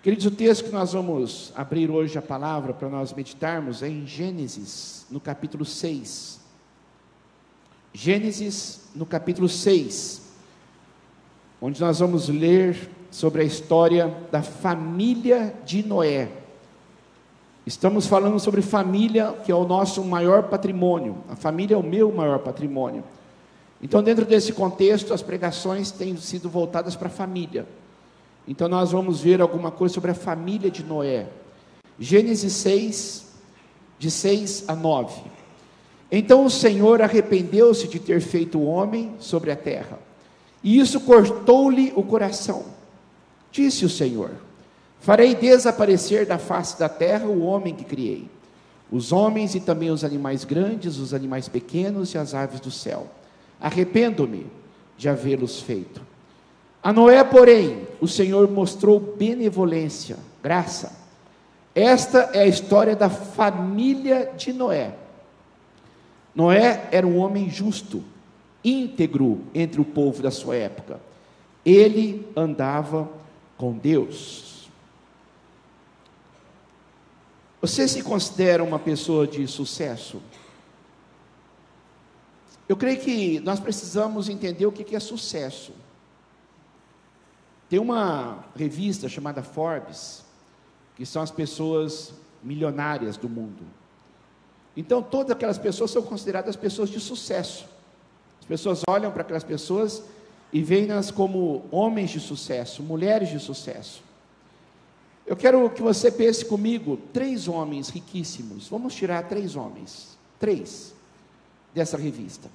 Queridos, o texto que nós vamos abrir hoje a palavra para nós meditarmos é em Gênesis, no capítulo 6. Gênesis, no capítulo 6, onde nós vamos ler sobre a história da família de Noé. Estamos falando sobre família, que é o nosso maior patrimônio. A família é o meu maior patrimônio. Então, dentro desse contexto, as pregações têm sido voltadas para a família. Então, nós vamos ver alguma coisa sobre a família de Noé. Gênesis 6, de 6 a 9. Então o Senhor arrependeu-se de ter feito o homem sobre a terra, e isso cortou-lhe o coração. Disse o Senhor: farei desaparecer da face da terra o homem que criei, os homens e também os animais grandes, os animais pequenos e as aves do céu. Arrependo-me de havê-los feito. A Noé, porém, o Senhor mostrou benevolência, graça. Esta é a história da família de Noé. Noé era um homem justo, íntegro entre o povo da sua época. Ele andava com Deus. Você se considera uma pessoa de sucesso? Eu creio que nós precisamos entender o que é sucesso. Tem uma revista chamada Forbes, que são as pessoas milionárias do mundo. Então, todas aquelas pessoas são consideradas pessoas de sucesso. As pessoas olham para aquelas pessoas e veem-nas como homens de sucesso, mulheres de sucesso. Eu quero que você pense comigo, 3 homens riquíssimos. Vamos tirar 3 homens, 3 dessa revista,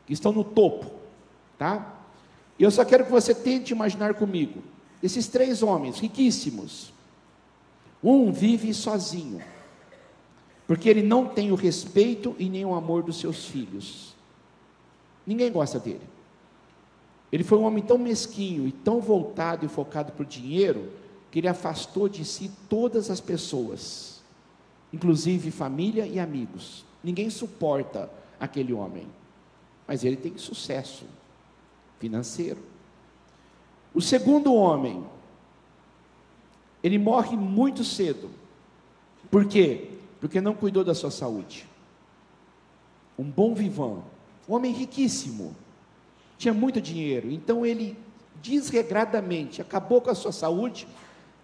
que estão no topo, tá? E eu só quero que você tente imaginar comigo, esses 3 homens riquíssimos. Um vive sozinho, porque ele não tem o respeito e nem o amor dos seus filhos. Ninguém gosta dele. Ele foi um homem tão mesquinho e tão voltado e focado para o dinheiro, que ele afastou de si todas as pessoas, inclusive família e amigos. Ninguém suporta aquele homem, mas ele tem sucesso financeiro. O segundo homem, ele morre muito cedo. Por quê? Porque não cuidou da sua saúde. Um bom vivant, um homem riquíssimo, tinha muito dinheiro, então ele desregradamente acabou com a sua saúde,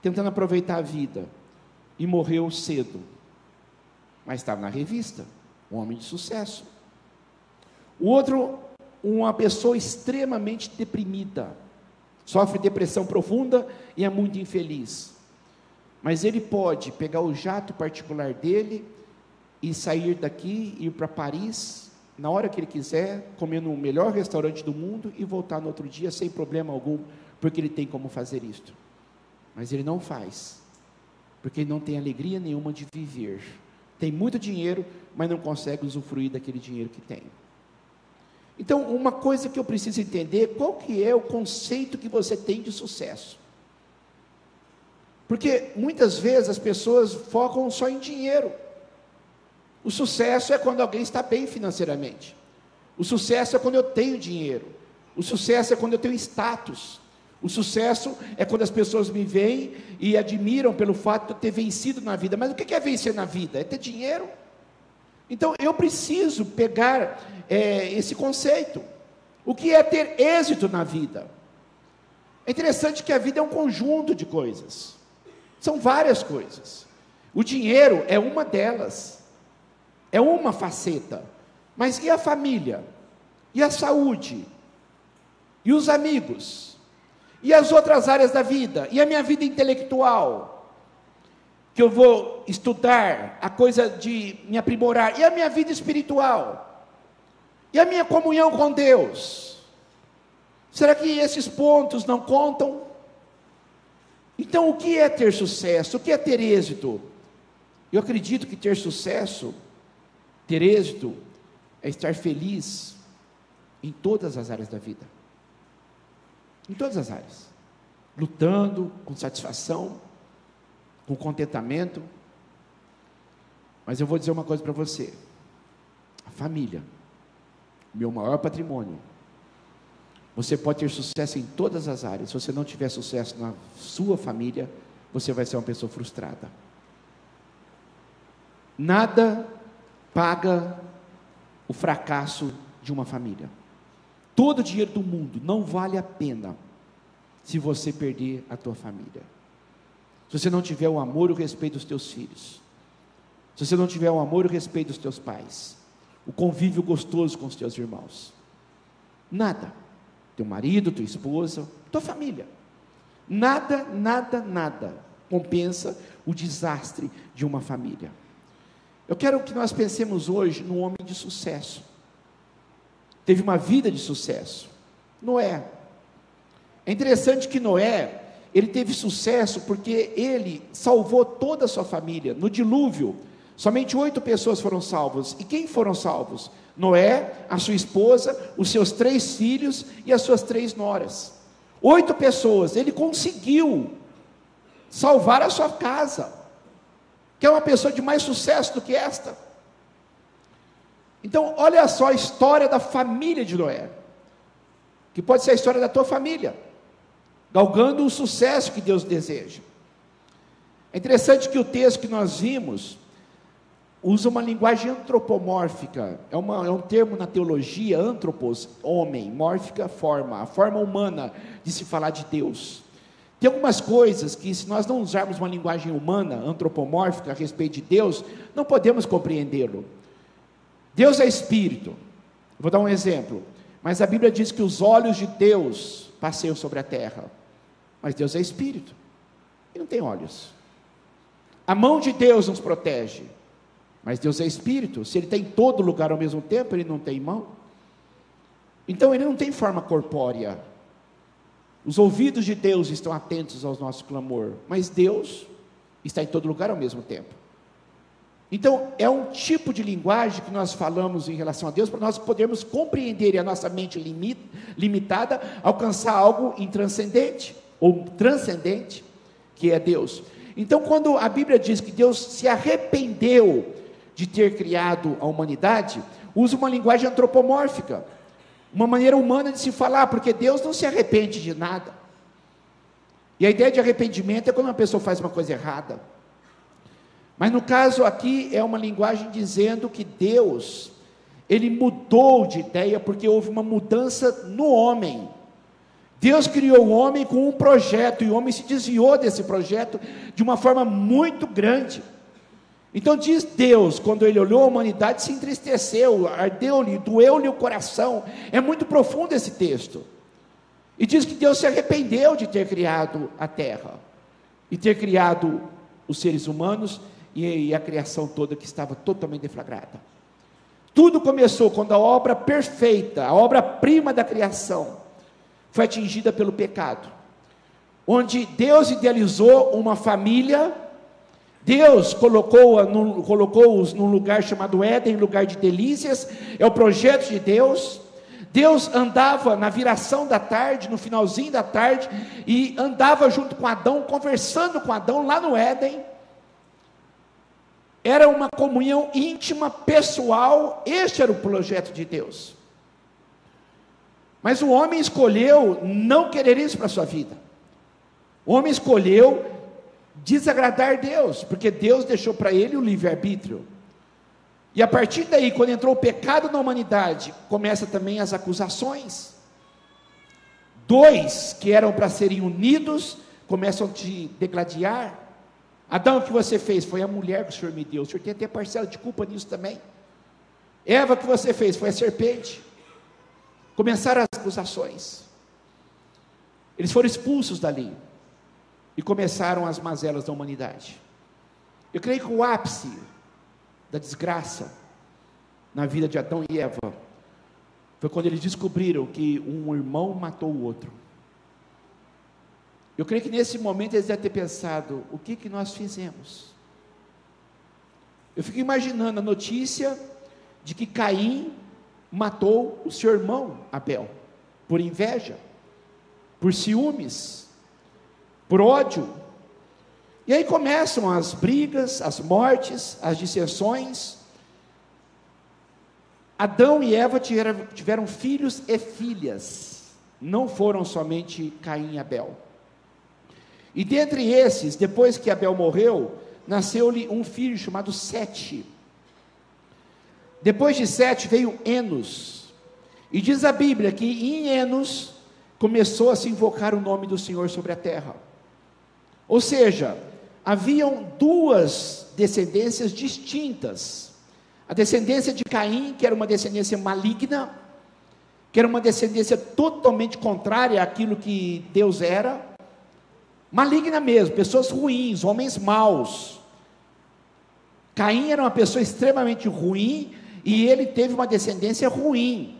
tentando aproveitar a vida, e morreu cedo. Mas estava na revista, um homem de sucesso. O outro, uma pessoa extremamente deprimida, sofre depressão profunda e é muito infeliz. Mas ele pode pegar o jato particular dele e sair daqui, ir para Paris, na hora que ele quiser, comer no melhor restaurante do mundo e voltar no outro dia sem problema algum, porque ele tem como fazer isto. Mas ele não faz, porque ele não tem alegria nenhuma de viver. Tem muito dinheiro, mas não consegue usufruir daquele dinheiro que tem. Então, uma coisa que eu preciso entender, qual que é o conceito que você tem de sucesso? Porque muitas vezes as pessoas focam só em dinheiro. O sucesso é quando alguém está bem financeiramente. O sucesso é quando eu tenho dinheiro. O sucesso é quando eu tenho status. O sucesso é quando as pessoas me veem e admiram pelo fato de eu ter vencido na vida. Mas o que é vencer na vida? É ter dinheiro? Então eu preciso pegar esse conceito. O que é ter êxito na vida? É interessante que a vida é um conjunto de coisas. São várias coisas. O dinheiro é uma delas. É uma faceta. Mas e a família? E a saúde? E os amigos? E as outras áreas da vida? E a minha vida intelectual? Que eu vou estudar, a coisa de me aprimorar. E a minha vida espiritual? E a minha comunhão com Deus? Será que esses pontos não contam? Então, o que é ter sucesso? O que é ter êxito? Eu acredito que ter sucesso, ter êxito, é estar feliz em todas as áreas da vida. Em todas as áreas. Lutando, com satisfação, com contentamento. Mas eu vou dizer uma coisa para você. A família, meu maior patrimônio. Você pode ter sucesso em todas as áreas. Se você não tiver sucesso na sua família, você vai ser uma pessoa frustrada. Nada paga o fracasso de uma família. Todo o dinheiro do mundo não vale a pena se você perder a tua família. Se você não tiver o amor e o respeito dos teus filhos, se você não tiver o amor e o respeito dos teus pais, o convívio gostoso com os teus irmãos, nada, teu marido, tua esposa, tua família, nada compensa o desastre de uma família. Eu quero que nós pensemos hoje num homem de sucesso, teve uma vida de sucesso, Noé. É interessante que Noé, ele teve sucesso porque ele salvou toda a sua família. No dilúvio, somente 8 pessoas foram salvas. E quem foram salvos? Noé, a sua esposa, os seus 3 filhos e as suas 3 noras. 8 pessoas. Ele conseguiu salvar a sua casa. Quer uma pessoa de mais sucesso do que esta? Então, olha só a história da família de Noé, que pode ser a história da tua família, galgando o sucesso que Deus deseja. É interessante que o texto que nós vimos usa uma linguagem antropomórfica, é um termo na teologia, antropos, homem, mórfica, forma, a forma humana de se falar de Deus. Tem algumas coisas que, se nós não usarmos uma linguagem humana, antropomórfica, a respeito de Deus, não podemos compreendê-lo. Deus é espírito. Vou dar um exemplo. Mas a Bíblia diz que os olhos de Deus passeiam sobre a terra. Mas Deus é espírito e não tem olhos. A mão de Deus nos protege. Mas Deus é espírito. Se Ele está em todo lugar ao mesmo tempo, Ele não tem mão. Então Ele não tem forma corpórea. Os ouvidos de Deus estão atentos ao nosso clamor. Mas Deus está em todo lugar ao mesmo tempo. Então, é um tipo de linguagem que nós falamos em relação a Deus, para nós podermos compreender e a nossa mente limitada alcançar algo intranscendente, ou transcendente, que é Deus. Então, quando a Bíblia diz que Deus se arrependeu de ter criado a humanidade, usa uma linguagem antropomórfica, uma maneira humana de se falar, porque Deus não se arrepende de nada. E a ideia de arrependimento é quando uma pessoa faz uma coisa errada. Mas no caso aqui é uma linguagem dizendo que Deus, Ele mudou de ideia porque houve uma mudança no homem. Deus criou o homem com um projeto e o homem se desviou desse projeto de uma forma muito grande. Então diz Deus, quando Ele olhou a humanidade, se entristeceu, ardeu-lhe, doeu-lhe o coração. É muito profundo esse texto. E diz que Deus se arrependeu de ter criado a terra e ter criado os seres humanos e a criação toda que estava totalmente deflagrada. Tudo começou quando a obra perfeita, a obra-prima da criação, foi atingida pelo pecado, onde Deus idealizou uma família. Deus colocou-os num lugar chamado Éden, lugar de delícias, é o projeto de Deus. Deus andava na viração da tarde, no finalzinho da tarde, e andava junto com Adão, conversando com Adão lá no Éden. Era uma comunhão íntima, pessoal. Este era o projeto de Deus. Mas o homem escolheu não querer isso para a sua vida. O homem escolheu desagradar Deus, porque Deus deixou para ele o livre-arbítrio. E a partir daí, quando entrou o pecado na humanidade, começa também as acusações. 2 que eram para serem unidos, começam a te degladiar. Adão, o que você fez? Foi a mulher que o Senhor me deu. O Senhor tem até parcela de culpa nisso também. Eva, o que você fez? Foi a serpente. Começaram as acusações. Eles foram expulsos dali. E começaram as mazelas da humanidade. Eu creio que o ápice da desgraça na vida de Adão e Eva foi quando eles descobriram que um irmão matou o outro. Eu creio que nesse momento eles devem ter pensado: o que nós fizemos? Eu fico imaginando a notícia de que Caim matou o seu irmão Abel, por inveja, por ciúmes, por ódio. E aí começam as brigas, as mortes, as dissensões. Adão e Eva tiveram filhos e filhas, não foram somente Caim e Abel. E dentre esses, depois que Abel morreu, nasceu-lhe um filho chamado Sete. Depois de Sete veio Enos. E diz a Bíblia que em Enos começou a se invocar o nome do Senhor sobre a terra. Ou seja, haviam duas descendências distintas. A descendência de Caim, que era uma descendência maligna, que era uma descendência totalmente contrária àquilo que Deus era, maligna mesmo, pessoas ruins, homens maus. Caim era uma pessoa extremamente ruim, e ele teve uma descendência ruim.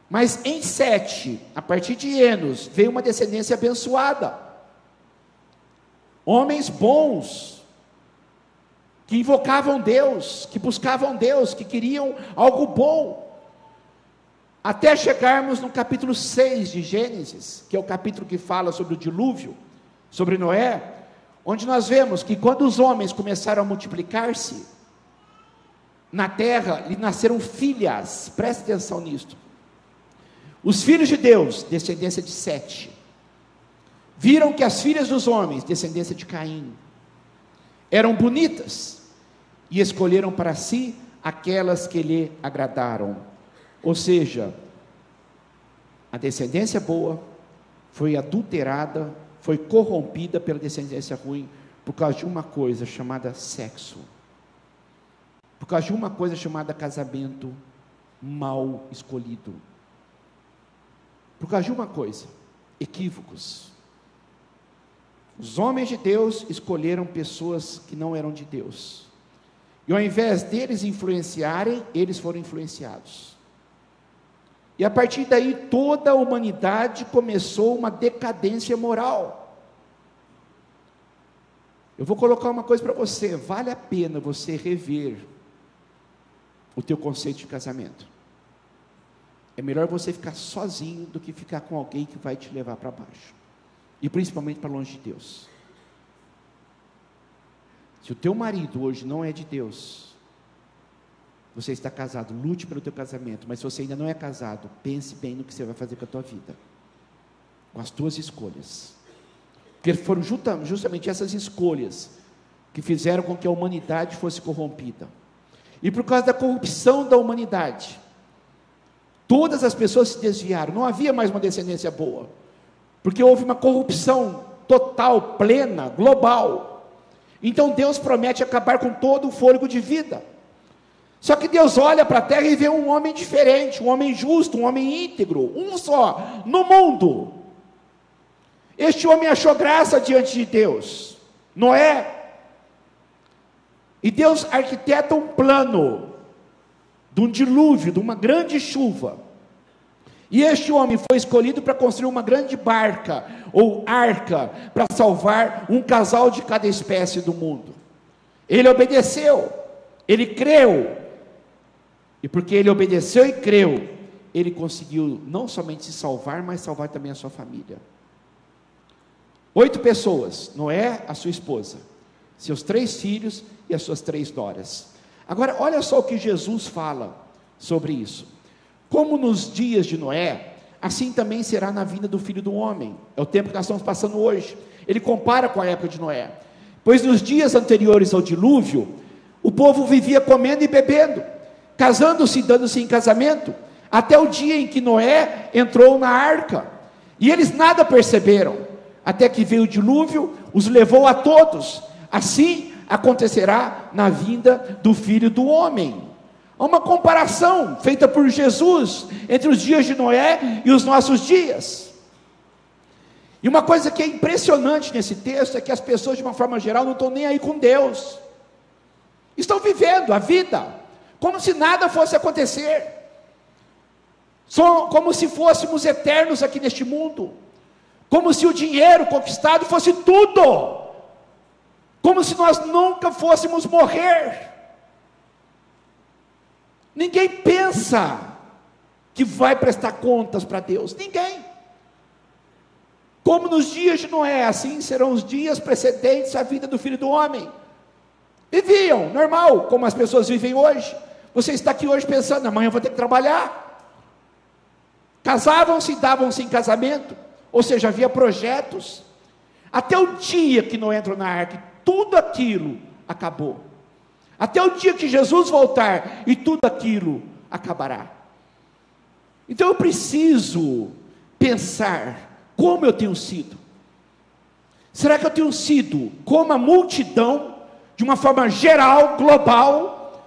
Mas em Sete, a partir de Enos, veio uma descendência abençoada. Homens bons, que invocavam Deus, que buscavam Deus, que queriam algo bom. Até chegarmos no capítulo 6 de Gênesis, que é o capítulo que fala sobre o dilúvio, sobre Noé, onde nós vemos que quando os homens começaram a multiplicar-se, na terra lhe nasceram filhas. Preste atenção nisto. Os filhos de Deus, descendência de Sete, viram que as filhas dos homens, descendência de Caim, eram bonitas, e escolheram para si aquelas que lhe agradaram. Ou seja, a descendência boa foi adulterada, foi corrompida pela descendência ruim, por causa de uma coisa chamada sexo, por causa de uma coisa chamada casamento mal escolhido, por causa de uma coisa, equívocos. Os homens de Deus escolheram pessoas que não eram de Deus, e ao invés deles influenciarem, eles foram influenciados. E a partir daí toda a humanidade começou uma decadência moral. Eu vou colocar uma coisa para você: vale a pena você rever o teu conceito de casamento. É melhor você ficar sozinho do que ficar com alguém que vai te levar para baixo, e principalmente para longe de Deus. Se o teu marido hoje não é de Deus, você está casado, lute pelo teu casamento. Mas se você ainda não é casado, pense bem no que você vai fazer com a tua vida, com as tuas escolhas, porque foram justamente essas escolhas que fizeram com que a humanidade fosse corrompida. E por causa da corrupção da humanidade, todas as pessoas se desviaram, não havia mais uma descendência boa, porque houve uma corrupção total, plena, global. Então Deus promete acabar com todo o fôlego de vida. Só que Deus olha para a terra e vê um homem diferente, um homem justo, um homem íntegro, um só, no mundo. Este homem achou graça diante de Deus, Noé. E Deus arquiteta um plano de um dilúvio, de uma grande chuva. E este homem foi escolhido para construir uma grande barca, ou arca, para salvar um casal de cada espécie do mundo. Ele obedeceu, ele creu, e porque ele obedeceu e creu, ele conseguiu não somente se salvar, mas salvar também a sua família. 8 pessoas, Noé, a sua esposa, seus 3 filhos e as suas 3 noras. Agora, olha só o que Jesus fala sobre isso. Como nos dias de Noé, assim também será na vinda do Filho do Homem. É o tempo que nós estamos passando hoje. Ele compara com a época de Noé. Pois nos dias anteriores ao dilúvio, o povo vivia comendo e bebendo, casando-se e dando-se em casamento, até o dia em que Noé entrou na arca. E eles nada perceberam, até que veio o dilúvio, os levou a todos. Assim acontecerá na vinda do Filho do Homem. Há uma comparação feita por Jesus entre os dias de Noé e os nossos dias. E uma coisa que é impressionante nesse texto é que as pessoas, de uma forma geral, não estão nem aí com Deus. Estão vivendo a vida como se nada fosse acontecer, como se fôssemos eternos aqui neste mundo, como se o dinheiro conquistado fosse tudo, como se nós nunca fôssemos morrer. Ninguém pensa que vai prestar contas para Deus, ninguém. Como nos dias de Noé, assim serão os dias precedentes à vida do Filho do Homem. Viviam, normal, como as pessoas vivem hoje. Você está aqui hoje pensando, amanhã eu vou ter que trabalhar. Casavam-se e davam-se em casamento, ou seja, havia projetos. Até o dia que Noé entrou na arca, tudo aquilo acabou. Até o dia que Jesus voltar, e tudo aquilo acabará. Então eu preciso pensar como eu tenho sido. Será que eu tenho sido como a multidão, de uma forma geral, global?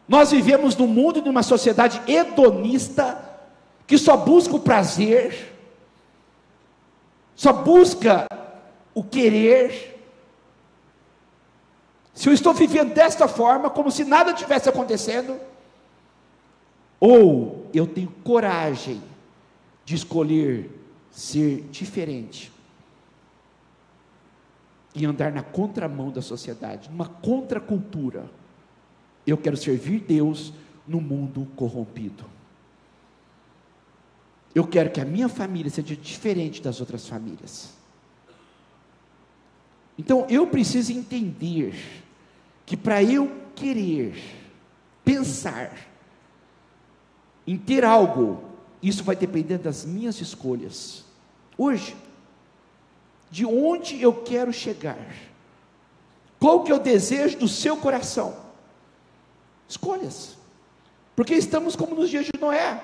Nós vivemos num mundo, numa sociedade hedonista, que só busca o prazer, só busca o querer. Se eu estou vivendo desta forma, como se nada tivesse acontecendo, ou eu tenho coragem de escolher ser diferente, e andar na contramão da sociedade, numa contracultura. Eu quero servir Deus no mundo corrompido. Eu quero que a minha família seja diferente das outras famílias. Então eu preciso entender que para eu querer pensar em ter algo, isso vai depender das minhas escolhas. Hoje, de onde eu quero chegar? Qual que é o desejo do seu coração? Escolhas. Porque estamos como nos dias de Noé.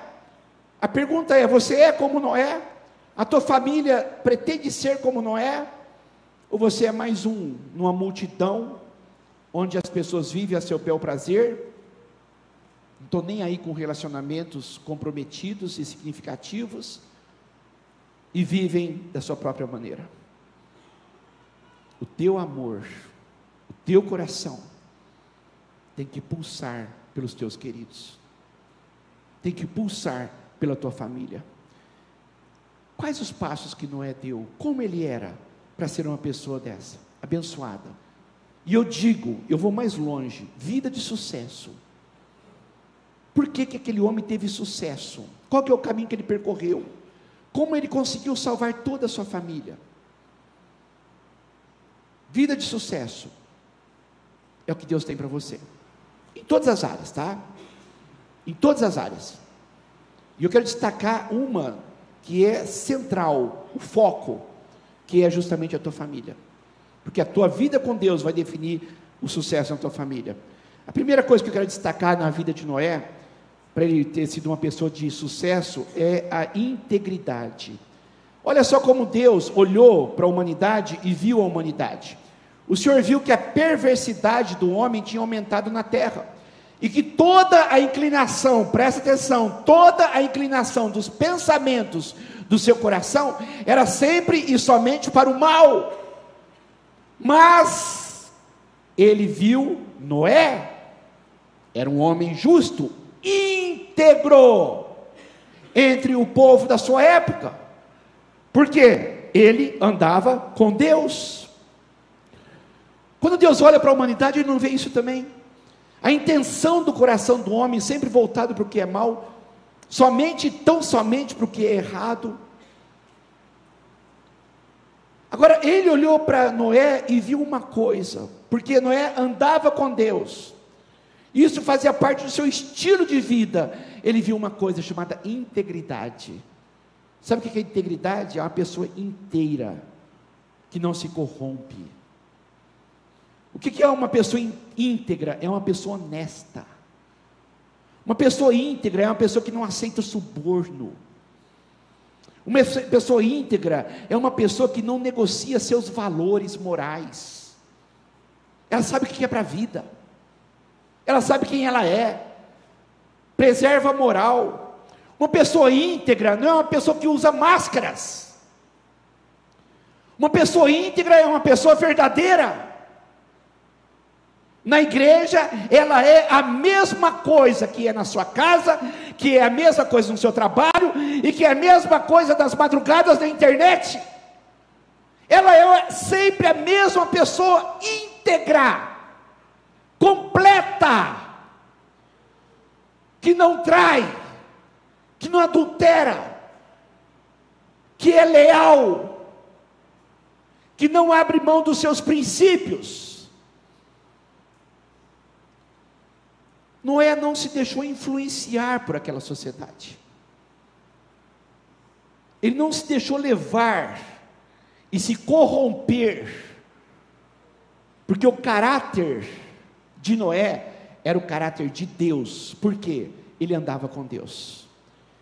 A pergunta é: você é como Noé? A tua família pretende ser como Noé? Ou você é mais um, numa multidão, onde as pessoas vivem a seu bel prazer? Não estou nem aí com relacionamentos comprometidos e significativos, e vivem da sua própria maneira. O teu amor, o teu coração, tem que pulsar pelos teus queridos, tem que pulsar pela tua família. Quais os passos que Noé deu? Como ele era para ser uma pessoa dessa, abençoada? E eu digo, eu vou mais longe, vida de sucesso. Por que que aquele homem teve sucesso? Qual que é o caminho que ele percorreu? Como ele conseguiu salvar toda a sua família? Vida de sucesso é o que Deus tem para você, em todas as áreas, tá? Em todas as áreas. E eu quero destacar uma que é central, o foco, que é justamente a tua família, porque a tua vida com Deus vai definir o sucesso na tua família. A primeira coisa que eu quero destacar na vida de Noé, para ele ter sido uma pessoa de sucesso, é a integridade. Olha só como Deus olhou para a humanidade e viu a humanidade. O Senhor viu que a perversidade do homem tinha aumentado na terra, e que toda a inclinação, presta atenção, toda a inclinação dos pensamentos do seu coração, era sempre e somente para o mal. Mas ele viu Noé, era um homem justo, íntegro, entre o povo da sua época, porque ele andava com Deus. Quando Deus olha para a humanidade, Ele não vê isso também? A intenção do coração do homem sempre voltado para o que é mal, tão somente para o que é errado. Agora, ele olhou para Noé e viu uma coisa, porque Noé andava com Deus, isso fazia parte do seu estilo de vida. Ele viu uma coisa chamada integridade. Sabe o que é integridade? É uma pessoa inteira, que não se corrompe. O que é uma pessoa íntegra? É uma pessoa honesta. Uma pessoa íntegra é uma pessoa que não aceita suborno. Uma pessoa íntegra é uma pessoa que não negocia seus valores morais. Ela sabe o que é para a vida. Ela sabe quem ela é. Preserva a moral. Uma pessoa íntegra não é uma pessoa que usa máscaras. Uma pessoa íntegra é uma pessoa verdadeira. Na igreja, ela é a mesma coisa que é na sua casa, que é a mesma coisa no seu trabalho, e que é a mesma coisa das madrugadas na internet. Ela é sempre a mesma pessoa íntegra, completa, que não trai, que não adultera, que é leal, que não abre mão dos seus princípios. Noé não se deixou influenciar por aquela sociedade. Ele não se deixou levar. e se corromper, porque o caráter de Noé era o caráter de Deus. Por quê? Ele andava com Deus.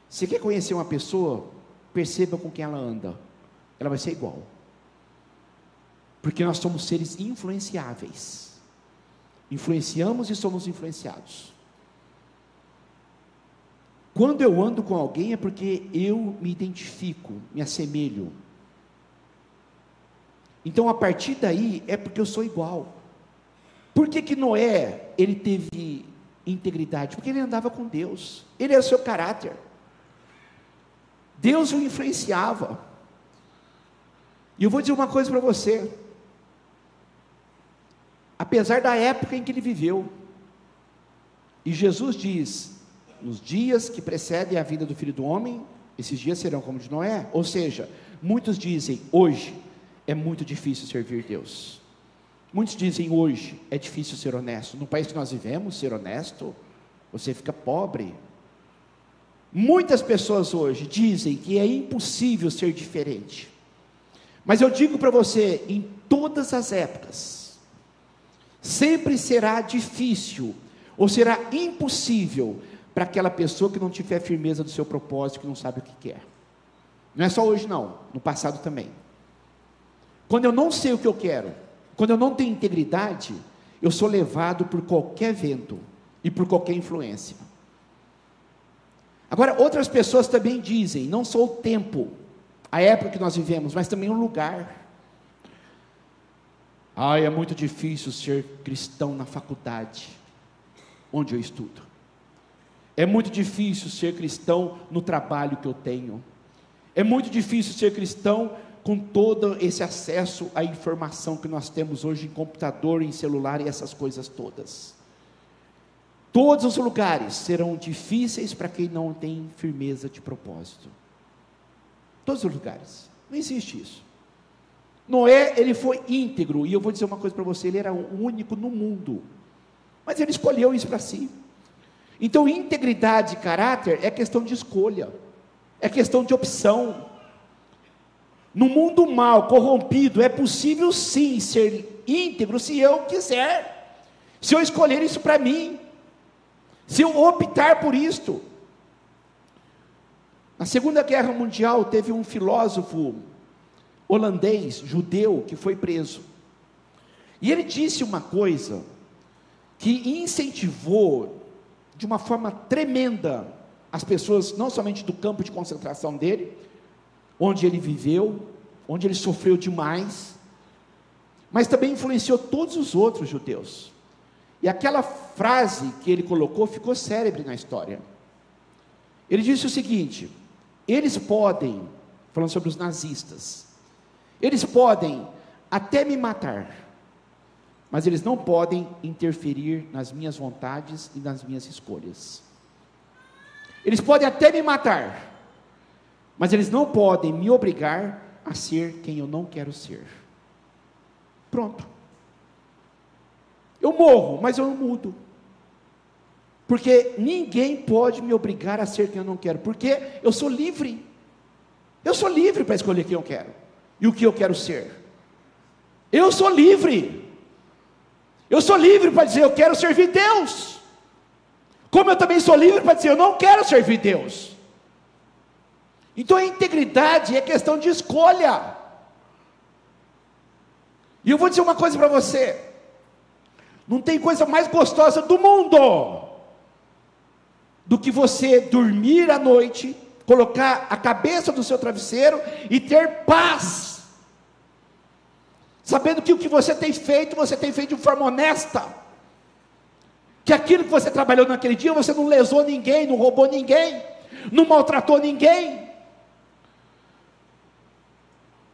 Você quer conhecer uma pessoa? Perceba com quem ela anda, ela vai ser igual, porque nós somos seres influenciáveis, influenciamos e somos influenciados. Quando eu ando com alguém é porque eu me identifico, me assemelho. Então a partir daí é porque eu sou igual. Por que Noé, ele teve integridade? Porque ele andava com Deus, ele era o seu caráter, Deus o influenciava. E eu vou dizer uma coisa para você, apesar da época em que ele viveu, e Jesus diz, nos dias que precedem a vinda do Filho do Homem, esses dias serão como de Noé. Ou seja, muitos dizem, hoje é muito difícil servir Deus. Muitos dizem, hoje é difícil ser honesto. No país que nós vivemos, ser honesto, você fica pobre. Muitas pessoas hoje dizem que é impossível ser diferente. Mas eu digo para você, em todas as épocas, sempre será difícil, ou será impossível, para aquela pessoa que não tiver firmeza do seu propósito, que não sabe o que quer. Não é só hoje não, no passado também. Quando eu não sei o que eu quero, quando eu não tenho integridade, eu sou levado por qualquer vento, e por qualquer influência. Agora, outras pessoas também dizem, não só o tempo, a época que nós vivemos, mas também o lugar. É muito difícil ser cristão na faculdade, onde eu estudo. É muito difícil ser cristão no trabalho que eu tenho. É muito difícil ser cristão com todo esse acesso à informação que nós temos hoje em computador, em celular e essas coisas todas. Todos os lugares serão difíceis para quem não tem firmeza de propósito. Todos os lugares. Não existe isso. Noé, ele foi íntegro, e eu vou dizer uma coisa para você, ele era o único no mundo, mas ele escolheu isso para si. Então, integridade e caráter é questão de escolha, é questão de opção. No mundo mal, corrompido, é possível sim ser íntegro, se eu quiser, se eu escolher isso para mim, se eu optar por isto. Na Segunda Guerra Mundial, teve um filósofo holandês, judeu, que foi preso, e ele disse uma coisa, que incentivou, de uma forma tremenda, as pessoas, não somente do campo de concentração dele, onde ele viveu, onde ele sofreu demais, mas também influenciou todos os outros judeus, e aquela frase que ele colocou, ficou célebre na história. Ele disse o seguinte, eles podem, falando sobre os nazistas, eles podem até me matar, mas eles não podem interferir nas minhas vontades e nas minhas escolhas. Eles podem até me matar, mas eles não podem me obrigar a ser quem eu não quero ser. Pronto. Eu morro, mas eu não mudo. Porque ninguém pode me obrigar a ser quem eu não quero, porque eu sou livre. Eu sou livre para escolher quem eu quero, e o que eu quero ser. Eu sou livre. Eu sou livre para dizer, eu quero servir Deus. Como eu também sou livre para dizer, eu não quero servir Deus. Então a integridade é questão de escolha. E eu vou dizer uma coisa para você, não tem coisa mais gostosa do mundo, do que você dormir à noite, colocar a cabeça no seu travesseiro, e ter paz, sabendo que o que você tem feito de forma honesta, que aquilo que você trabalhou naquele dia, você não lesou ninguém, não roubou ninguém, não maltratou ninguém.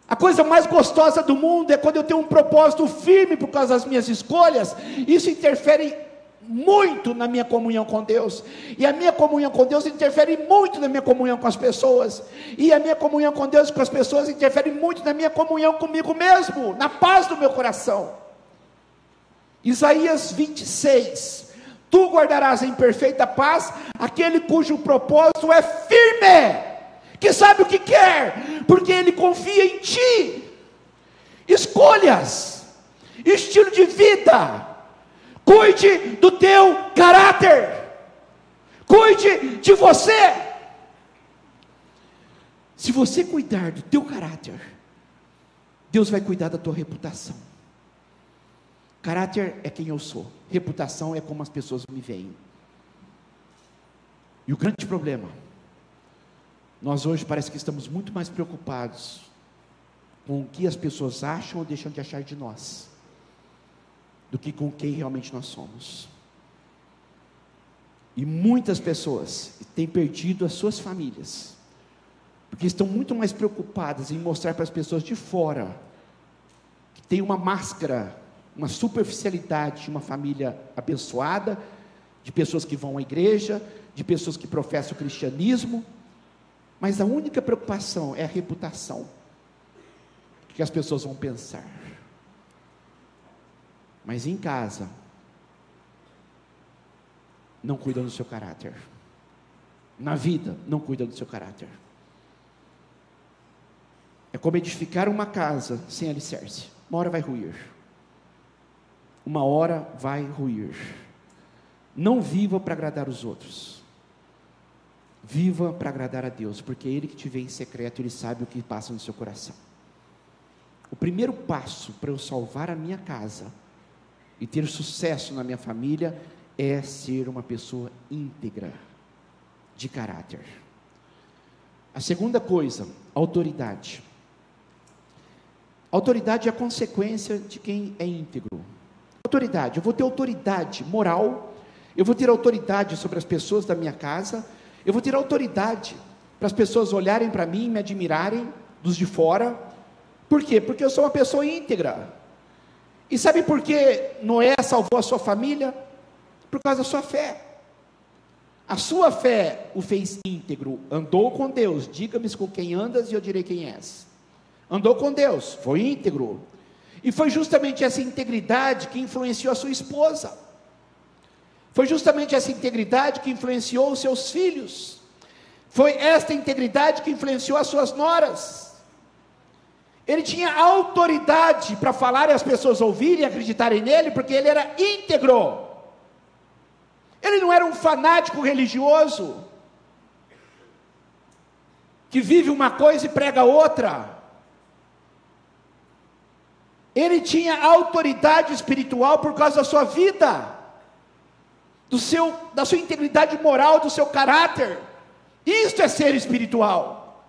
A coisa mais gostosa do mundo é quando eu tenho um propósito firme por causa das minhas escolhas. Isso interfere muito na minha comunhão com Deus, e a minha comunhão com Deus interfere muito na minha comunhão com as pessoas, e a minha comunhão com Deus e com as pessoas interfere muito na minha comunhão comigo mesmo, na paz do meu coração. Isaías 26, tu guardarás em perfeita paz aquele cujo propósito é firme, que sabe o que quer, porque ele confia em ti. escolhas, estilo de vida. Cuide do teu caráter, cuide de você. Se você cuidar do teu caráter, Deus vai cuidar da tua reputação. Caráter é quem eu sou, reputação é como as pessoas me veem. E o grande problema, nós hoje parece que estamos muito mais preocupados com o que as pessoas acham ou deixam de achar de nós, do que com quem realmente nós somos. E muitas pessoas têm perdido as suas famílias, porque estão muito mais preocupadas em mostrar para as pessoas de fora, que tem uma máscara, uma superficialidade de uma família abençoada, de pessoas que vão à igreja, de pessoas que professam o cristianismo, mas a única preocupação é a reputação, o que as pessoas vão pensar. Mas em casa, não cuida do seu caráter. Na vida, não cuida do seu caráter. É como edificar uma casa sem alicerce. Uma hora vai ruir. Uma hora vai ruir. Não viva para agradar os outros. Viva para agradar a Deus, porque é Ele que te vê em secreto, Ele sabe o que passa no seu coração. O primeiro passo para eu salvar a minha casa e ter sucesso na minha família é ser uma pessoa íntegra, de caráter. A segunda coisa, autoridade. Autoridade é a consequência de quem é íntegro. Autoridade, eu vou ter autoridade moral, eu vou ter autoridade sobre as pessoas da minha casa, eu vou ter autoridade para as pessoas olharem para mim, me admirarem, dos de fora. Por quê? Porque eu sou uma pessoa íntegra. E sabe por que Noé salvou a sua família? Por causa da sua fé. A sua fé o fez íntegro, andou com Deus. Diga-me com quem andas e eu direi quem és. Andou com Deus, foi íntegro. E foi justamente essa integridade que influenciou a sua esposa. Foi justamente essa integridade que influenciou os seus filhos. Foi esta integridade que influenciou as suas noras. Ele tinha autoridade para falar e as pessoas ouvirem e acreditarem nele, porque ele era íntegro. Ele não era um fanático religioso, que vive uma coisa e prega outra. Ele tinha autoridade espiritual por causa da sua vida, da sua integridade moral, do seu caráter. Isto é ser espiritual.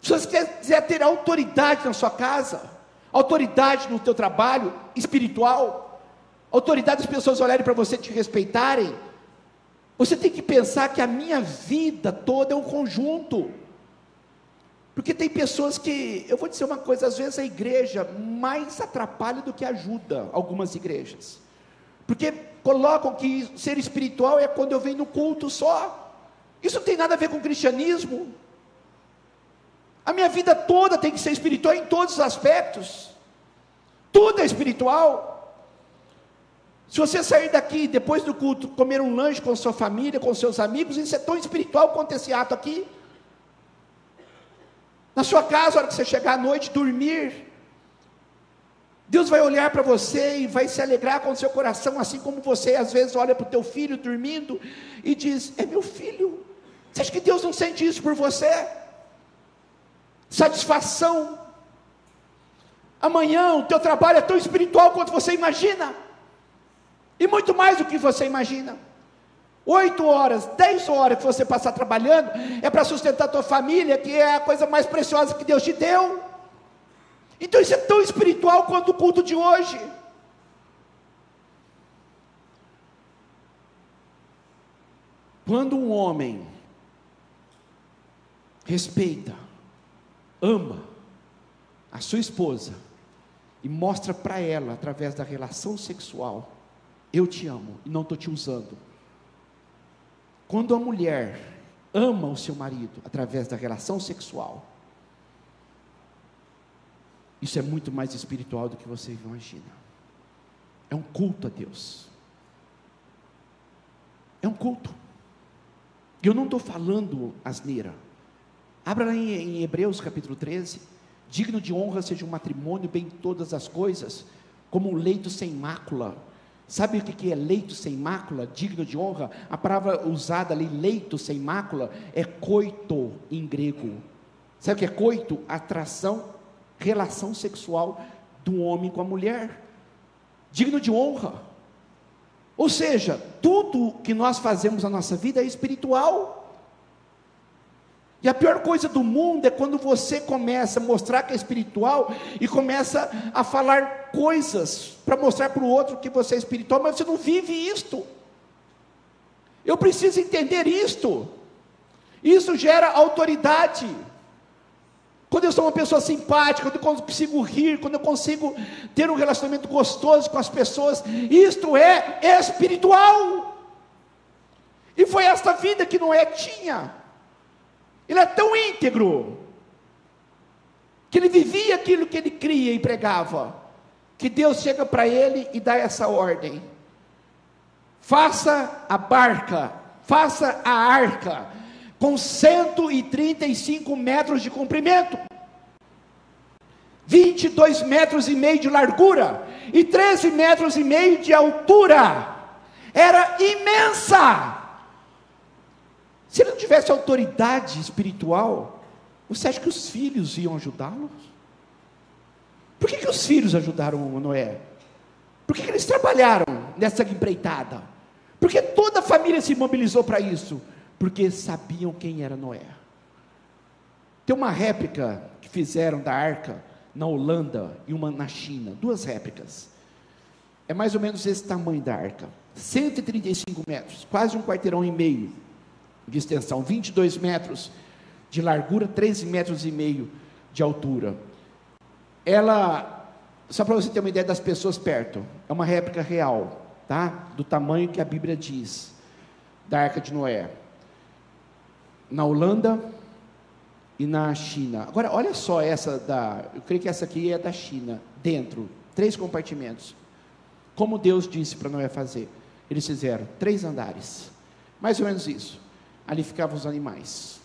Se você quiser ter autoridade na sua casa, autoridade no teu trabalho espiritual, autoridade das pessoas olharem para você e te respeitarem, você tem que pensar que a minha vida toda é um conjunto. Porque tem pessoas que, eu vou dizer uma coisa, às vezes a igreja mais atrapalha do que ajuda, algumas igrejas. Porque colocam que ser espiritual é quando eu venho no culto só. Isso não tem nada a ver com o cristianismo. A minha vida toda tem que ser espiritual em todos os aspectos. Tudo é espiritual. Se você sair daqui depois do culto, comer um lanche com sua família, com seus amigos, isso é tão espiritual quanto esse ato aqui. Na sua casa, a hora que você chegar à noite, dormir, Deus vai olhar para você e vai se alegrar com o seu coração, assim como você às vezes olha para o teu filho dormindo e diz: é meu filho. Você acha que Deus não sente isso por você? Satisfação. Amanhã o teu trabalho é tão espiritual quanto você imagina, e muito mais do que você imagina. 8 horas, 10 horas que você passar trabalhando, é para sustentar a tua família, que é a coisa mais preciosa que Deus te deu. Então isso é tão espiritual quanto o culto de hoje. Quando um homem respeita, ama a sua esposa, e mostra para ela, através da relação sexual: eu te amo e não estou te usando. Quando a mulher ama o seu marido através da relação sexual, isso é muito mais espiritual do que você imagina. É um culto a Deus. É um culto. E eu não estou falando asneira. Abra lá em Hebreus capítulo 13, digno de honra seja um matrimônio bem em todas as coisas, como um leito sem mácula. Sabe o que é leito sem mácula, digno de honra? A palavra usada ali, leito sem mácula, é coito em grego. Sabe o que é coito? Atração, relação sexual do homem com a mulher, digno de honra. Ou seja, tudo que nós fazemos na nossa vida é espiritual. E a pior coisa do mundo é quando você começa a mostrar que é espiritual e começa a falar coisas para mostrar para o outro que você é espiritual, mas você não vive isto. Eu preciso entender isto. Isso gera autoridade. Quando eu sou uma pessoa simpática, quando eu consigo rir, quando eu consigo ter um relacionamento gostoso com as pessoas, isto é espiritual. E foi esta vida que Noé tinha. Ele é tão íntegro, que ele vivia aquilo que ele cria e pregava, que Deus chega para ele e dá essa ordem: faça a barca, faça a arca, com 135 metros de comprimento, 22 metros e meio de largura, e 13 metros e meio de altura, era imensa. Se ele não tivesse autoridade espiritual, você acha que os filhos iam ajudá-lo? Por que os filhos ajudaram Noé? Por que eles trabalharam nessa empreitada? Por que toda a família se mobilizou para isso? Porque sabiam quem era Noé. Tem uma réplica que fizeram da arca na Holanda e uma na China, duas réplicas. É mais ou menos esse tamanho da arca, 135 metros, quase um quarteirão e meio de extensão, 22 metros de largura, 13 metros e meio de altura. Ela, só para você ter uma ideia das pessoas perto, é uma réplica real, tá? Do tamanho que a Bíblia diz, da Arca de Noé, na Holanda e na China. Agora, olha só essa eu creio que essa aqui é da China, dentro, 3 compartimentos, como Deus disse para Noé fazer. Eles fizeram 3 andares, mais ou menos isso. Ali ficavam os animais.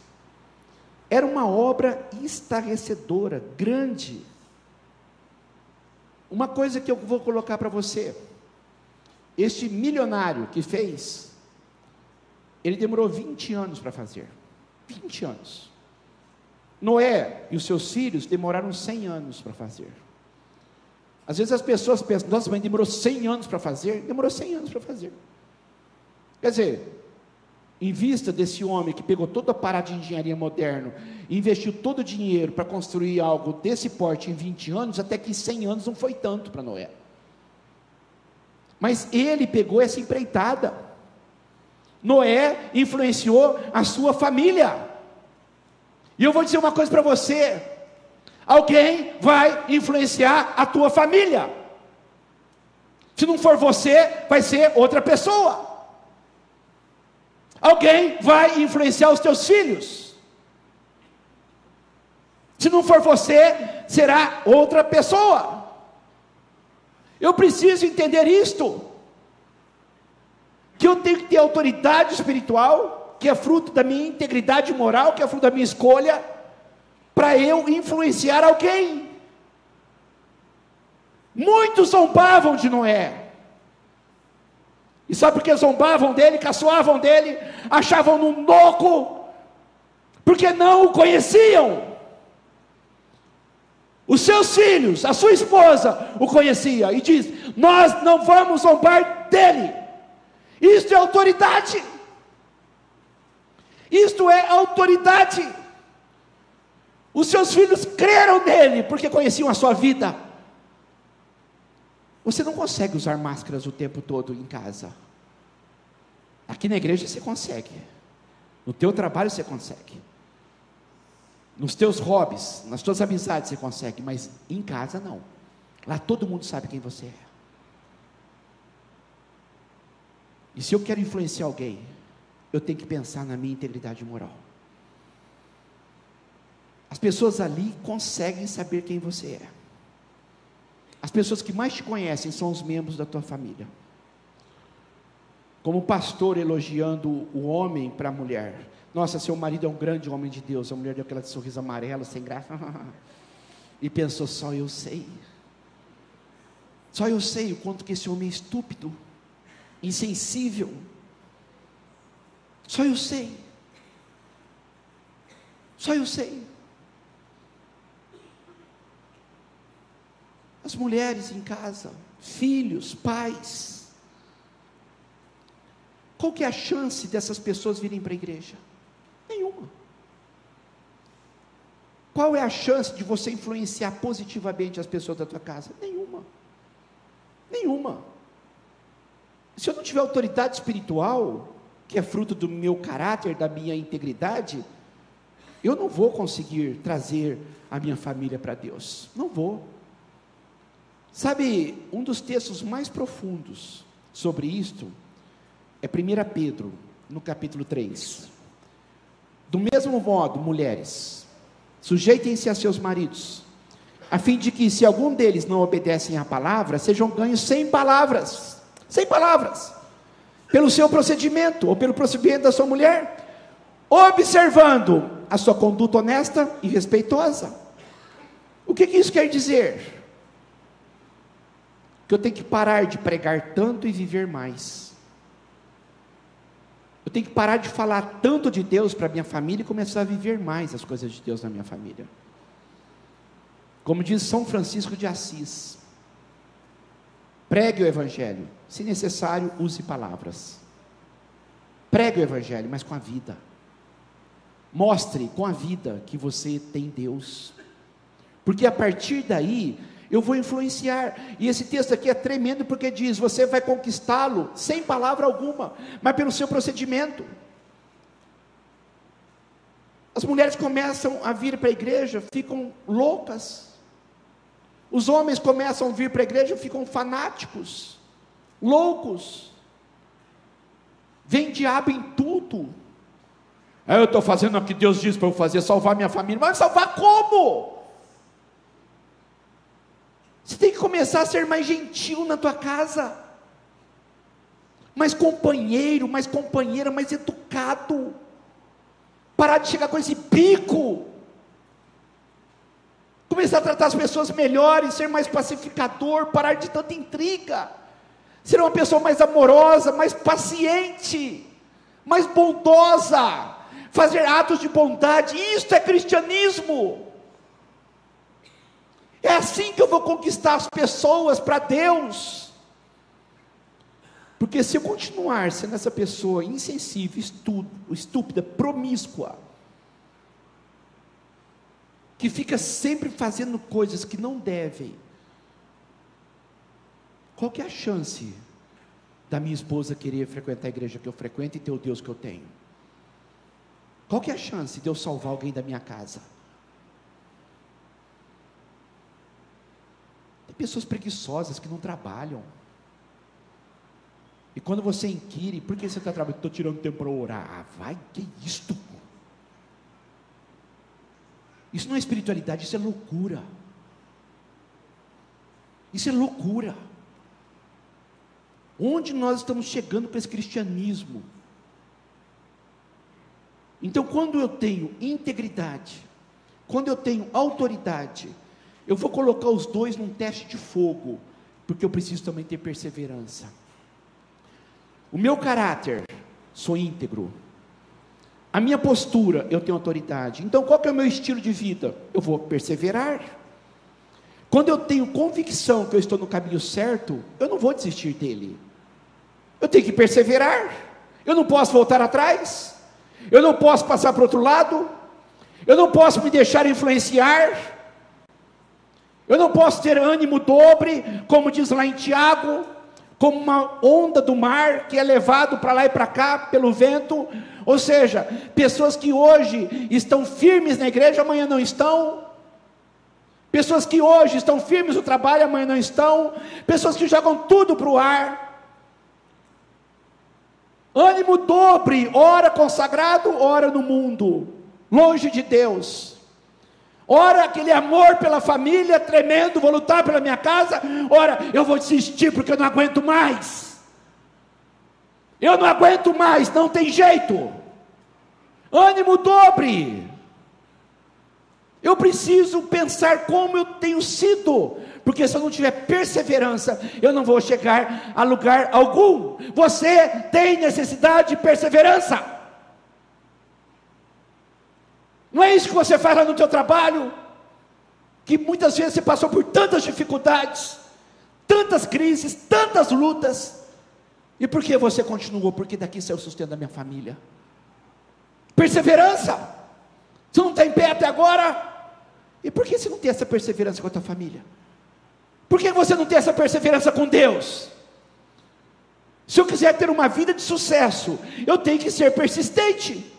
Era uma obra estarrecedora, grande. Uma coisa que eu vou colocar para você: este milionário que fez, ele demorou 20 anos para fazer. 20 anos. Noé e os seus filhos demoraram 100 anos para fazer. Às vezes as pessoas pensam: nossa, mas demorou 100 anos para fazer? Demorou 100 anos para fazer. Quer dizer, em vista desse homem que pegou todo o aparato de engenharia moderno e investiu todo o dinheiro para construir algo desse porte em 20 anos, até que 100 anos não foi tanto para Noé. Mas ele pegou essa empreitada. Noé influenciou a sua família. E eu vou dizer uma coisa para você: alguém vai influenciar a tua família. Se não for você, vai ser outra pessoa. Alguém vai influenciar os teus filhos. Se não for você, será outra pessoa. Eu preciso entender isto, que eu tenho que ter autoridade espiritual, que é fruto da minha integridade moral, que é fruto da minha escolha, para eu influenciar alguém. Muitos zombavam de Noé. E sabe por que zombavam dele, caçoavam dele, achavam-no louco? Porque não o conheciam. Os seus filhos, a sua esposa o conhecia e diz: nós não vamos zombar dele. Isto é autoridade. Isto é autoridade. Os seus filhos creram nele porque conheciam a sua vida. Você não consegue usar máscaras o tempo todo em casa. Aqui na igreja você consegue. No teu trabalho você consegue. Nos teus hobbies, nas tuas amizades você consegue. Mas em casa não. Lá todo mundo sabe quem você é. E se eu quero influenciar alguém, eu tenho que pensar na minha integridade moral. As pessoas ali conseguem saber quem você é. As pessoas que mais te conhecem são os membros da tua família. Como o pastor elogiando o homem para a mulher: nossa, seu marido é um grande homem de Deus. A mulher deu aquela sorriso amarelo, sem graça. e pensou: só eu sei. Só eu sei o quanto que esse homem é estúpido, insensível. Só eu sei. Só eu sei. As mulheres em casa, filhos, pais. Qual que é a chance dessas pessoas virem para a igreja? Nenhuma. Qual é a chance de você influenciar positivamente as pessoas da tua casa? Nenhuma. Nenhuma. Se eu não tiver autoridade espiritual, que é fruto do meu caráter, da minha integridade, eu não vou conseguir trazer a minha família para Deus. Não vou. Sabe, um dos textos mais profundos sobre isto é 1 Pedro, no capítulo 3. Do mesmo modo, mulheres, sujeitem-se a seus maridos, a fim de que, se algum deles não obedecem à palavra, sejam ganhos sem palavras, pelo seu procedimento, ou pelo procedimento da sua mulher, observando a sua conduta honesta e respeitosa. O que isso quer dizer? Que eu tenho que parar de pregar tanto e viver mais. Eu tenho que parar de falar tanto de Deus para a minha família e começar a viver mais as coisas de Deus na minha família. Como diz São Francisco de Assis: pregue o Evangelho, se necessário, use palavras. Pregue o Evangelho, mas com a vida. Mostre com a vida que você tem Deus, porque a partir daí eu vou influenciar. E esse texto aqui é tremendo, porque diz: você vai conquistá-lo sem palavra alguma, mas pelo seu procedimento. As mulheres começam a vir para a igreja, ficam loucas. Os homens começam a vir para a igreja, ficam fanáticos, loucos. Vem diabo em tudo. Eu estou fazendo o que Deus diz para eu fazer, salvar minha família. Mas salvar como? Você tem que começar a ser mais gentil na tua casa, mais companheiro, mais companheira, mais educado. Parar de chegar com esse pico. Começar a tratar as pessoas melhores, ser mais pacificador, parar de tanta intriga, ser uma pessoa mais amorosa, mais paciente, mais bondosa, fazer atos de bondade. Isto é cristianismo. É assim que eu vou conquistar as pessoas para Deus. Porque se eu continuar sendo essa pessoa insensível, estúpida, promíscua, que fica sempre fazendo coisas que não devem, qual que é a chance da minha esposa querer frequentar a igreja que eu frequento e ter o Deus que eu tenho? Qual que é a chance de eu salvar alguém da minha casa? Tem pessoas preguiçosas que não trabalham, e quando você inquire: por que você está trabalhando? Estou tirando tempo para orar. Vai, que isto? Isso não é espiritualidade, isso é loucura. Isso é loucura. Onde nós estamos chegando com esse cristianismo? Então, quando eu tenho integridade, quando eu tenho autoridade, eu vou colocar os dois num teste de fogo, porque eu preciso também ter perseverança. O meu caráter, sou íntegro. A minha postura, eu tenho autoridade. Então, qual que é o meu estilo de vida? Eu vou perseverar. Quando eu tenho convicção que eu estou no caminho certo, eu não vou desistir dele. Eu tenho que perseverar. Eu não posso voltar atrás. Eu não posso passar para o outro lado. Eu não posso me deixar influenciar. Eu não posso ter ânimo dobre, como diz lá em Tiago, como uma onda do mar que é levado para lá e para cá pelo vento. Ou seja, pessoas que hoje estão firmes na igreja, amanhã não estão. Pessoas que hoje estão firmes no trabalho, amanhã não estão. Pessoas que jogam tudo para o ar. Ânimo dobre, ora consagrado, ora no mundo, longe de Deus. Ora aquele amor pela família tremendo, vou lutar pela minha casa. Ora, eu vou desistir porque eu não aguento mais. Eu não aguento mais, não tem jeito. Ânimo dobre. Eu preciso pensar como eu tenho sido, porque se eu não tiver perseverança, eu não vou chegar a lugar algum. Você tem necessidade de perseverança. Não é isso que você faz lá no teu trabalho, que muitas vezes você passou por tantas dificuldades, tantas crises, tantas lutas, e por que você continuou? Porque daqui saiu o sustento da minha família. Perseverança. Você não está em pé até agora? E por que você não tem essa perseverança com a tua família? Por que você não tem essa perseverança com Deus? Se eu quiser ter uma vida de sucesso, eu tenho que ser persistente.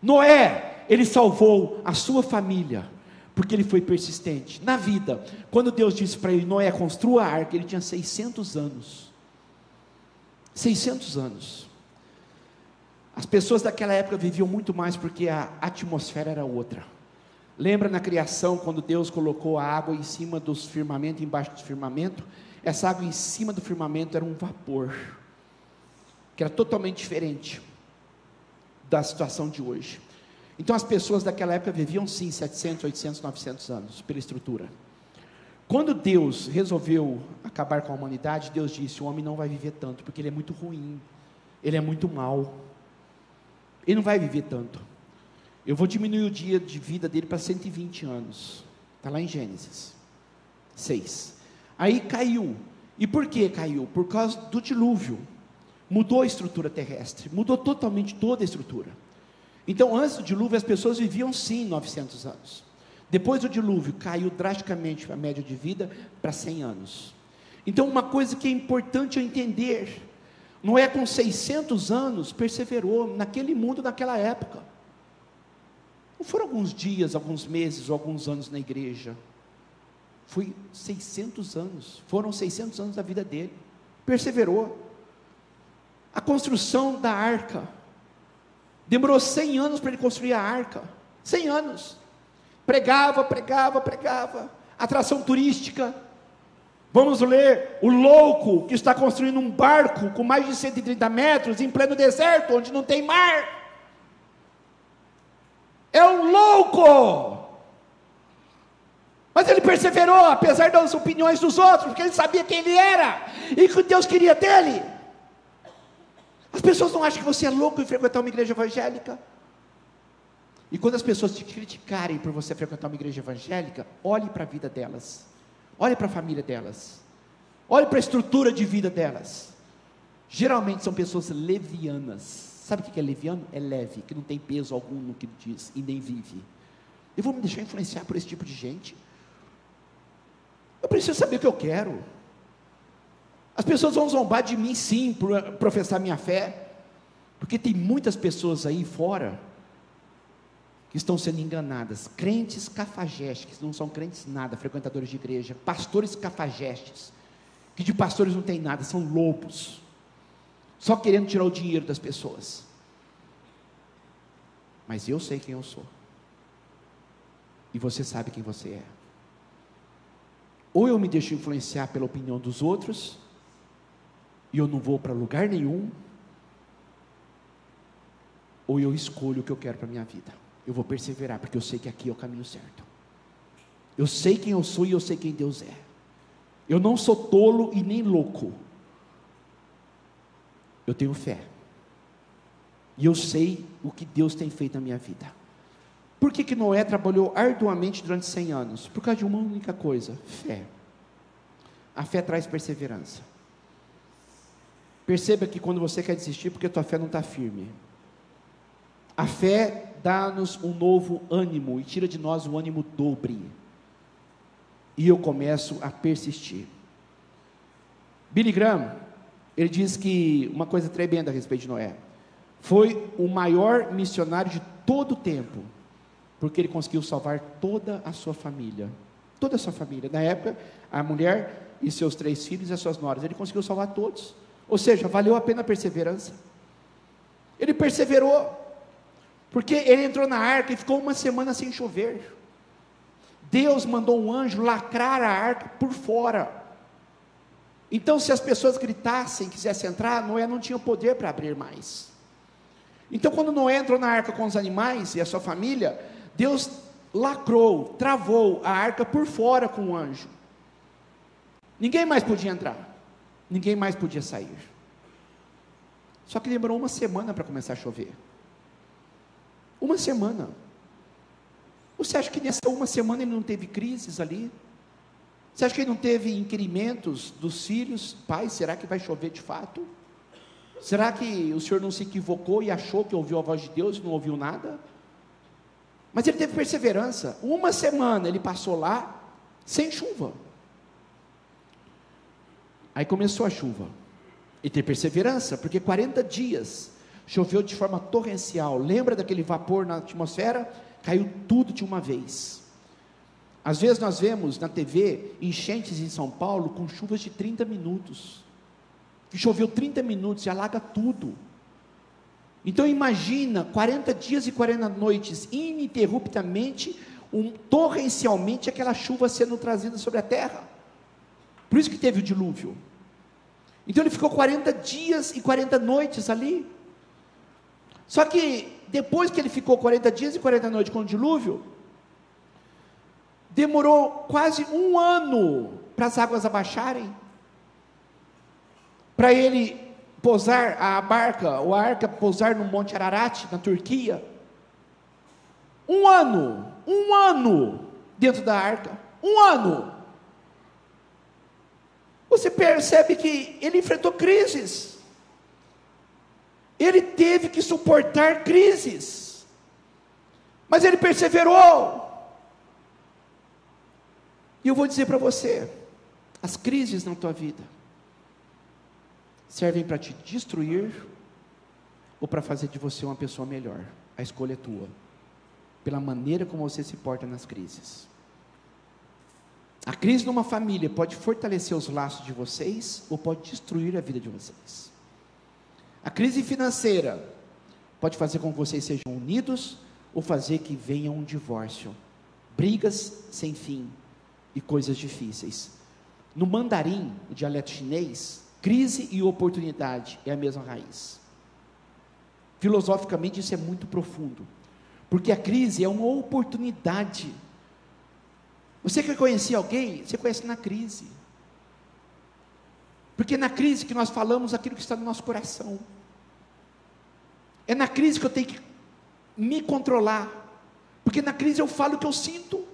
Noé, ele salvou a sua família, porque ele foi persistente. Na vida, quando Deus disse para ele, Noé, construa a arca, ele tinha 600 anos. 600 anos. As pessoas daquela época viviam muito mais, porque a atmosfera era outra. Lembra na criação, quando Deus colocou a água em cima dos firmamentos, embaixo do firmamento? Essa água em cima do firmamento era um vapor, que era totalmente diferente da situação de hoje. Então as pessoas daquela época viviam sim 700, 800, 900 anos, pela estrutura. Quando Deus resolveu acabar com a humanidade, Deus disse, o homem não vai viver tanto, porque ele é muito ruim, ele é muito mau, ele não vai viver tanto. Eu vou diminuir o dia de vida dele para 120 anos, está lá em Gênesis 6, aí caiu. E por que caiu? Por causa do dilúvio. Mudou a estrutura terrestre, mudou totalmente toda a estrutura. Então antes do dilúvio as pessoas viviam sim 900 anos, depois do dilúvio caiu drasticamente a média de vida para 100 anos. Então uma coisa que é importante eu entender, Noé com 600 anos perseverou naquele mundo, naquela época. Não foram alguns dias, alguns meses ou alguns anos na igreja, foi 600 anos, foram 600 anos da vida dele, perseverou. A construção da arca, demorou 100 anos para ele construir a arca, 100 anos, pregava, atração turística. Vamos ler o louco que está construindo um barco com mais de 130 metros em pleno deserto, onde não tem mar, é um louco, mas ele perseverou, apesar das opiniões dos outros, porque ele sabia quem ele era, e o que Deus queria dele. As pessoas não acham que você é louco em frequentar uma igreja evangélica? E quando as pessoas te criticarem por você frequentar uma igreja evangélica, olhe para a vida delas, olhe para a família delas, olhe para a estrutura de vida delas. Geralmente são pessoas levianas. Sabe o que é leviano? É leve, que não tem peso algum no que diz e nem vive. Eu vou me deixar influenciar por esse tipo de gente? Eu preciso saber o que eu quero. As pessoas vão zombar de mim sim, por professar minha fé, porque tem muitas pessoas aí fora, que estão sendo enganadas, crentes cafajestes, que não são crentes nada, frequentadores de igreja, pastores cafajestes, que de pastores não tem nada, são lobos, só querendo tirar o dinheiro das pessoas. Mas eu sei quem eu sou, e você sabe quem você é. Ou eu me deixo influenciar pela opinião dos outros, e eu não vou para lugar nenhum, ou eu escolho o que eu quero para a minha vida. Eu vou perseverar, porque eu sei que aqui é o caminho certo. Eu sei quem eu sou e eu sei quem Deus é. Eu não sou tolo e nem louco. Eu tenho fé. E eu sei o que Deus tem feito na minha vida. Por que Noé trabalhou arduamente durante 100 anos? Por causa de uma única coisa: fé. A fé traz perseverança. Perceba que quando você quer desistir, porque a tua fé não está firme. A fé dá-nos um novo ânimo e tira de nós o ânimo dobre. E eu começo a persistir. Billy Graham, ele diz que uma coisa tremenda a respeito de Noé: foi o maior missionário de todo o tempo, porque ele conseguiu salvar toda a sua família. Toda a sua família. Na época, a mulher e seus 3 filhos e as suas noras, ele conseguiu salvar todos. Ou seja, valeu a pena a perseverança. Ele perseverou, porque ele entrou na arca e ficou uma semana sem chover. Deus mandou um anjo lacrar a arca por fora. Então, se as pessoas gritassem, quisessem entrar, Noé não tinha poder para abrir mais. Então, quando Noé entrou na arca com os animais e a sua família, Deus lacrou, travou a arca por fora com o anjo. Ninguém mais podia entrar, ninguém mais podia sair. Só que demorou uma semana para começar a chover. Uma semana. Você acha que nessa uma semana ele não teve crises ali? Você acha que ele não teve inquirimentos dos filhos? Pai, será que vai chover de fato? Será que o senhor não se equivocou e achou que ouviu a voz de Deus e não ouviu nada? Mas ele teve perseverança. Uma semana ele passou lá sem chuva. Aí começou a chuva. E teve perseverança, porque 40 dias choveu de forma torrencial. Lembra daquele vapor na atmosfera? Caiu tudo de uma vez. Às vezes nós vemos na TV enchentes em São Paulo com chuvas de 30 minutos. Que choveu 30 minutos e alaga tudo. Então imagina 40 dias e 40 noites ininterruptamente, torrencialmente aquela chuva sendo trazida sobre a terra. Por isso que teve o dilúvio. Então ele ficou 40 dias e 40 noites ali. Só que depois que ele ficou 40 dias e 40 noites com o dilúvio, demorou quase um ano para as águas abaixarem, para ele pousar a barca, ou a arca pousar no Monte Ararat, na Turquia. Um ano dentro da arca, um ano. Você percebe que ele enfrentou crises, ele teve que suportar crises, mas ele perseverou. E eu vou dizer para você, as crises na tua vida servem para te destruir ou para fazer de você uma pessoa melhor. A escolha é tua, pela maneira como você se porta nas crises. A crise numa família pode fortalecer os laços de vocês ou pode destruir a vida de vocês. A crise financeira pode fazer com que vocês sejam unidos ou fazer que venha um divórcio, brigas sem fim e coisas difíceis. No mandarim, o dialeto chinês, crise e oportunidade é a mesma raiz. Filosoficamente isso é muito profundo, porque a crise é uma oportunidade. Você quer conhecer alguém? Você conhece na crise, porque é na crise que nós falamos aquilo que está no nosso coração. É na crise que eu tenho que me controlar, porque na crise eu falo o que eu sinto.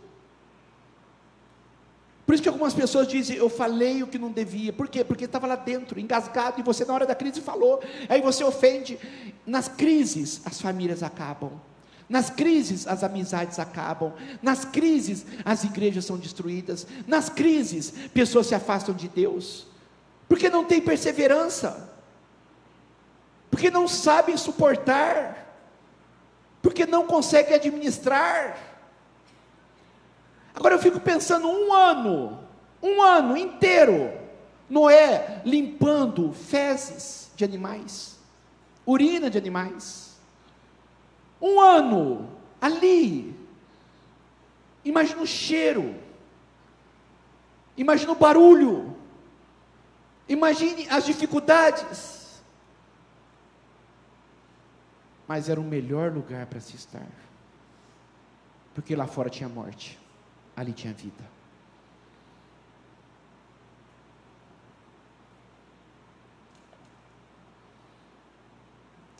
Por isso que algumas pessoas dizem, eu falei o que não devia. Por quê? Porque estava lá dentro, engasgado, e você na hora da crise falou, aí você ofende. Nas crises as famílias acabam, nas crises as amizades acabam, nas crises as igrejas são destruídas, nas crises pessoas se afastam de Deus, porque não tem perseverança, porque não sabem suportar, porque não conseguem administrar. Agora eu fico pensando, um ano inteiro, Noé limpando fezes de animais, urina de animais, um ano ali. Imagina o cheiro, imagina o barulho, imagine as dificuldades, mas era o melhor lugar para se estar, porque lá fora tinha morte, ali tinha vida.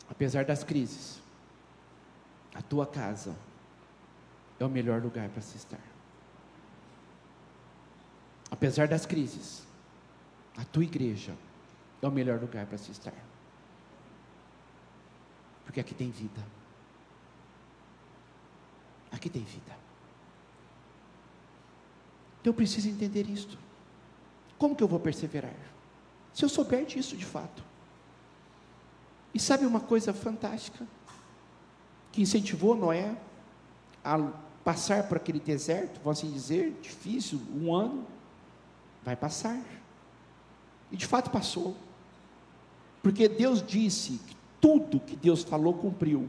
Apesar das crises, a tua casa é o melhor lugar para se estar. Apesar das crises, a tua igreja é o melhor lugar para se estar, porque aqui tem vida, aqui tem vida. Então eu preciso entender isto. Como que eu vou perseverar? Se eu souber disso de fato. E sabe uma coisa fantástica, que incentivou Noé a passar por aquele deserto, vamos assim dizer, difícil, um ano, vai passar, e de fato passou, porque Deus disse, que tudo que Deus falou, cumpriu.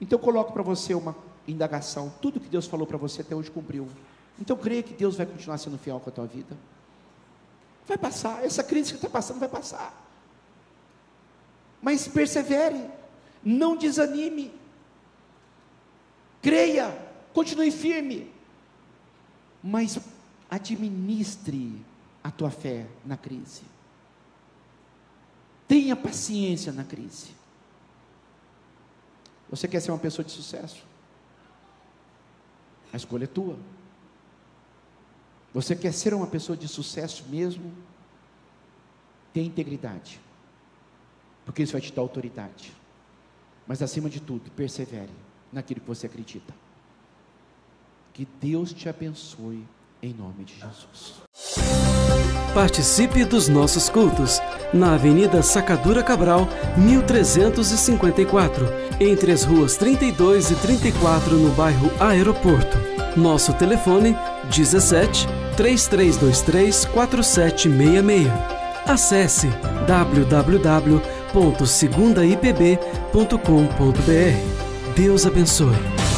Então eu coloco para você uma indagação, tudo que Deus falou para você até hoje cumpriu, então creia que Deus vai continuar sendo fiel com a tua vida, vai passar, essa crise que está passando vai passar, mas persevere, não desanime, creia, continue firme, mas administre a tua fé na crise. Tenha paciência na crise. Você quer ser uma pessoa de sucesso? A escolha é tua. Você quer ser uma pessoa de sucesso mesmo? Tenha integridade, porque isso vai te dar autoridade. Mas acima de tudo, persevere naquilo que você acredita. Que Deus te abençoe em nome de Jesus. Participe dos nossos cultos na Avenida Sacadura Cabral, 1354, entre as ruas 32 e 34, no bairro Aeroporto. Nosso telefone 17 3323 4766. Acesse www.segundaipb.com.br. Deus abençoe.